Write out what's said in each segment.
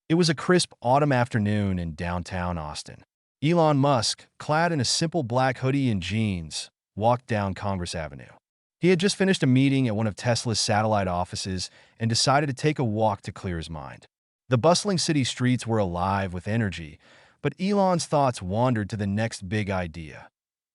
It was a crisp autumn afternoon in downtown Austin. Elon Musk, clad in a simple black hoodie and jeans, walked down Congress Avenue. He had just finished a meeting at one of Tesla's satellite offices and decided to take a walk to clear his mind. The bustling city streets were alive with energy, but Elon's thoughts wandered to the next big idea,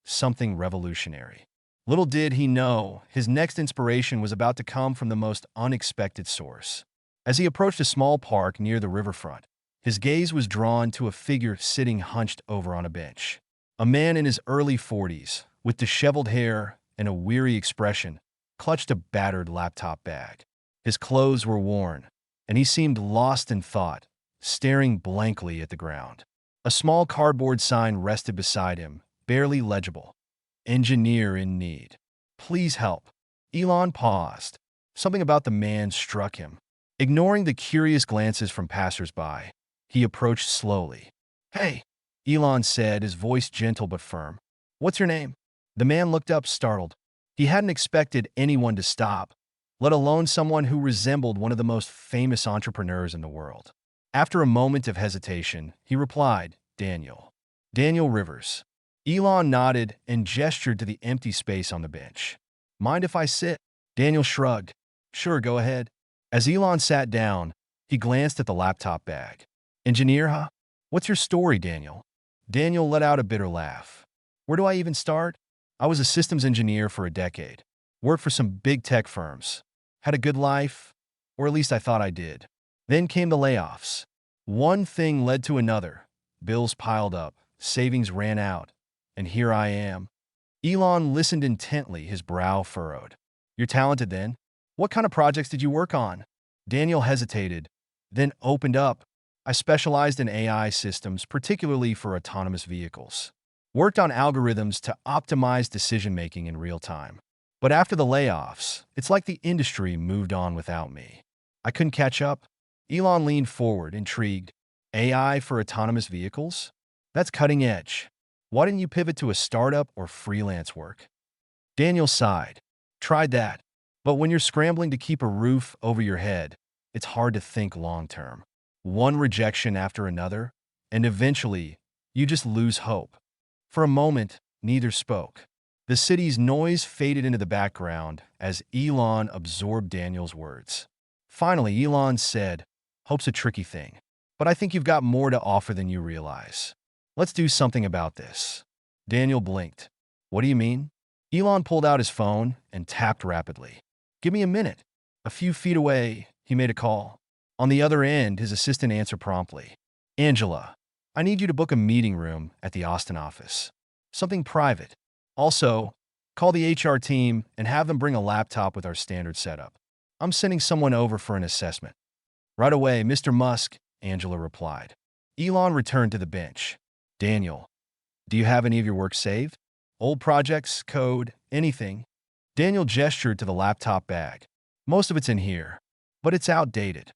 something revolutionary. Little did he know, his next inspiration was about to come from the most unexpected source. As he approached a small park near the riverfront, his gaze was drawn to a figure sitting hunched over on a bench. A man in his early 40s, with disheveled hair and a weary expression, clutched a battered laptop bag. His clothes were worn, and he seemed lost in thought, staring blankly at the ground. A small cardboard sign rested beside him, barely legible. Engineer in need. Please help. Elon paused. Something about the man struck him. Ignoring the curious glances from passers-by, he approached slowly. "Hey," Elon said, his voice gentle but firm. "What's your name?" The man looked up, startled. He hadn't expected anyone to stop, let alone someone who resembled one of the most famous entrepreneurs in the world. After a moment of hesitation, he replied, "Daniel. Daniel Rivers." Elon nodded and gestured to the empty space on the bench. "Mind if I sit?" Daniel shrugged. "Sure, go ahead." As Elon sat down, he glanced at the laptop bag. "Engineer, huh? What's your story, Daniel?" Daniel let out a bitter laugh. "Where do I even start? I was a systems engineer for a decade. Worked for some big tech firms. Had a good life, or at least I thought I did. Then came the layoffs. One thing led to another. Bills piled up, savings ran out, and here I am." Elon listened intently, his brow furrowed. "You're talented then? What kind of projects did you work on?" Daniel hesitated, then opened up. "I specialized in AI systems, particularly for autonomous vehicles. Worked on algorithms to optimize decision-making in real time. But after the layoffs, it's like the industry moved on without me. I couldn't catch up." Elon leaned forward, intrigued. "AI for autonomous vehicles? That's cutting edge. Why didn't you pivot to a startup or freelance work?" Daniel sighed. "Tried that. But when you're scrambling to keep a roof over your head, it's hard to think long-term. One rejection after another, and eventually, you just lose hope." For a moment, neither spoke. The city's noise faded into the background as Elon absorbed Daniel's words. Finally, Elon said, "Hope's a tricky thing, but I think you've got more to offer than you realize. Let's do something about this." Daniel blinked. "What do you mean?" Elon pulled out his phone and tapped rapidly. "Give me a minute." A few feet away, he made a call. On the other end, his assistant answered promptly. "Angela, I need you to book a meeting room at the Austin office. Something private. Also, call the HR team and have them bring a laptop with our standard setup. I'm sending someone over for an assessment." "Right away, Mr. Musk," Angela replied. Elon returned to the bench. "Daniel, do you have any of your work saved? Old projects, code, anything?" Daniel gestured to the laptop bag. "Most of it's in here, but it's outdated."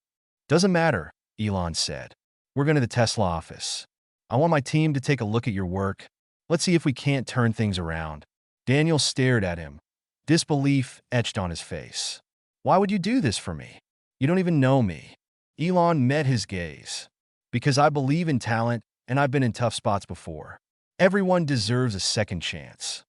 "Doesn't matter," Elon said. "We're going to the Tesla office. I want my team to take a look at your work. Let's see if we can't turn things around." Daniel stared at him, disbelief etched on his face. "Why would you do this for me? You don't even know me." Elon met his gaze. "Because I believe in talent, and I've been in tough spots before. Everyone deserves a second chance."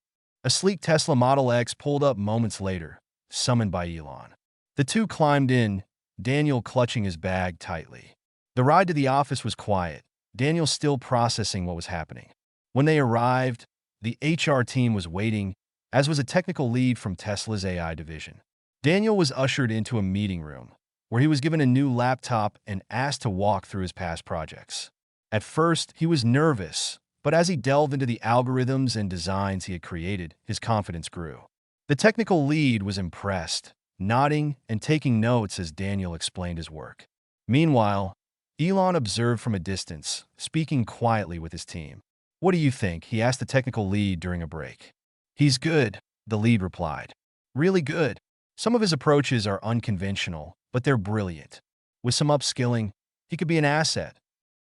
A sleek Tesla Model X pulled up moments later, summoned by Elon. The two climbed in, Daniel clutching his bag tightly. The ride to the office was quiet, Daniel still processing what was happening. When they arrived, the HR team was waiting, as was a technical lead from Tesla's AI division. Daniel was ushered into a meeting room, where he was given a new laptop and asked to walk through his past projects. At first, he was nervous, but as he delved into the algorithms and designs he had created, his confidence grew. The technical lead was impressed, nodding and taking notes as Daniel explained his work. Meanwhile, Elon observed from a distance, speaking quietly with his team. "What do you think?" he asked the technical lead during a break. "He's good," the lead replied. "Really good. Some of his approaches are unconventional, but they're brilliant. With some upskilling, he could be an asset."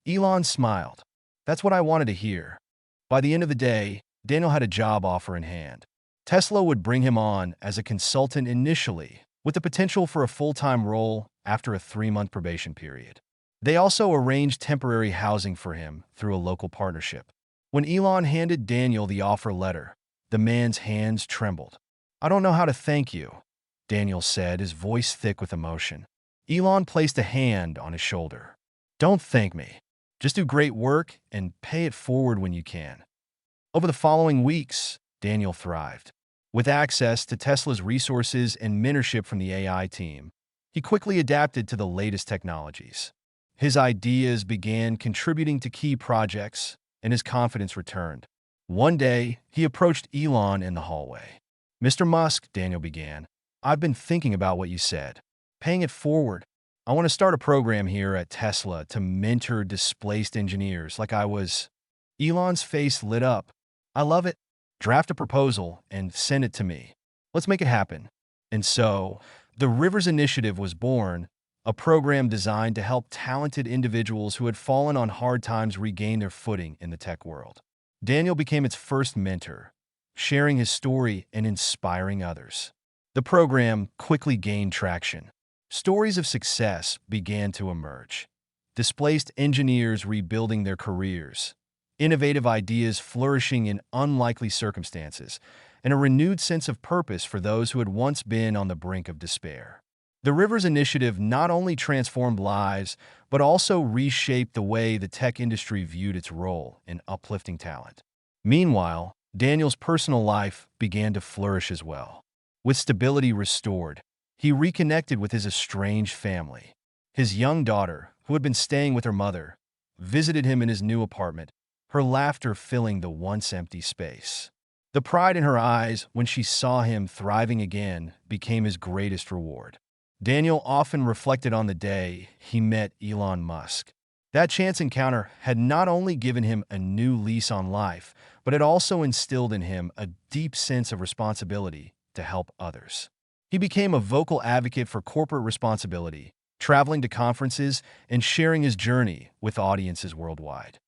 Elon smiled. "That's what I wanted to hear." By the end of the day, Daniel had a job offer in hand. Tesla would bring him on as a consultant initially, with the potential for a full-time role after a 3-month probation period. They also arranged temporary housing for him through a local partnership. When Elon handed Daniel the offer letter, the man's hands trembled. "I don't know how to thank you," Daniel said, his voice thick with emotion. Elon placed a hand on his shoulder. "Don't thank me. Just do great work and pay it forward when you can." Over the following weeks, Daniel thrived. With access to Tesla's resources and mentorship from the AI team, he quickly adapted to the latest technologies. His ideas began contributing to key projects, and his confidence returned. One day, he approached Elon in the hallway. "Mr. Musk," Daniel began, "I've been thinking about what you said. Paying it forward. I want to start a program here at Tesla to mentor displaced engineers like I was." Elon's face lit up. "I love it. Draft a proposal and send it to me. Let's make it happen." And so, the Rivers Initiative was born, a program designed to help talented individuals who had fallen on hard times regain their footing in the tech world. Daniel became its first mentor, sharing his story and inspiring others. The program quickly gained traction. Stories of success began to emerge. Displaced engineers rebuilding their careers, innovative ideas flourishing in unlikely circumstances, and a renewed sense of purpose for those who had once been on the brink of despair. The Rivers Initiative not only transformed lives, but also reshaped the way the tech industry viewed its role in uplifting talent. Meanwhile, Daniel's personal life began to flourish as well. With stability restored, he reconnected with his estranged family. His young daughter, who had been staying with her mother, visited him in his new apartment, her laughter filling the once empty space. The pride in her eyes when she saw him thriving again became his greatest reward. Daniel often reflected on the day he met Elon Musk. That chance encounter had not only given him a new lease on life, but it also instilled in him a deep sense of responsibility to help others. He became a vocal advocate for corporate responsibility, traveling to conferences and sharing his journey with audiences worldwide.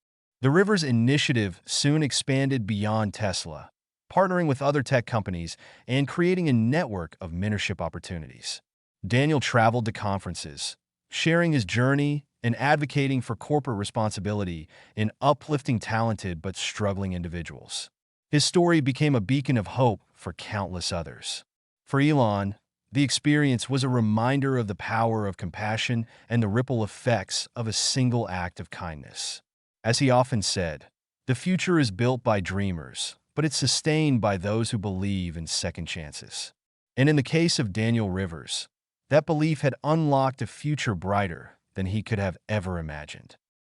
The Rivers Initiative soon expanded beyond Tesla, partnering with other tech companies and creating a network of mentorship opportunities. Daniel traveled to conferences, sharing his journey and advocating for corporate responsibility in uplifting talented but struggling individuals. His story became a beacon of hope for countless others. For Elon, the experience was a reminder of the power of compassion and the ripple effects of a single act of kindness. As he often said, "The future is built by dreamers, but it's sustained by those who believe in second chances." And in the case of Daniel Rivers, that belief had unlocked a future brighter than he could have ever imagined.